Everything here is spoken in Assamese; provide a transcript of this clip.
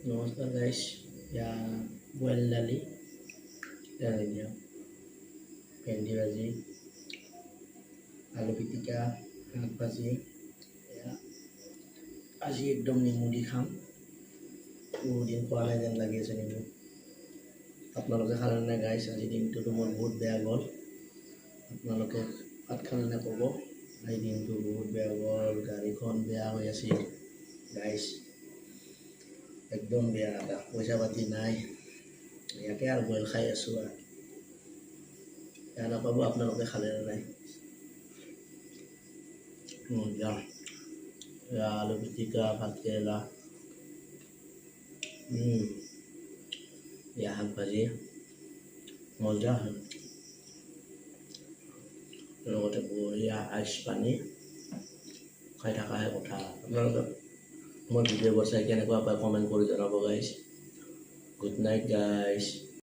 নমস্কাৰ গাইছ ইয়া বইল দালি দালি দিয়া ভেন্দি ভাজি আলু পিটিকা শাক ভাজি আজি একদম নেমু দি খাম বহুত দিন খোৱা নাই যেন লাগি আছে নেমু আপোনালোকে খালে নাই গাইছ আজি দিনটোতো মোৰ বহুত বেয়া গ'ল আপোনালোকে ভাত খালে নাই ক'ব আজি দিনটো বহুত বেয়া গ'ল গাড়ীখন বেয়া হৈ আছিল গাইছ একদম বেয়া পইচা পাতি নাই ইয়াকে আৰু বইল খাই আছোঁ আৰু বেয়া নাপাব আপোনালোকে খালে নাই আলু পিটিকা ভাত কেৰেলা শাক ভাজি মজা লগতে বঢ়িয়া আইচ পানী খাই থকাহে কথা আপোনালোকে মোৰ ভিডিঅ'বোৰ চাই কেনেকুৱা পায় কমেণ্ট কৰি জনাব গাইছ গুড নাইট গাইছ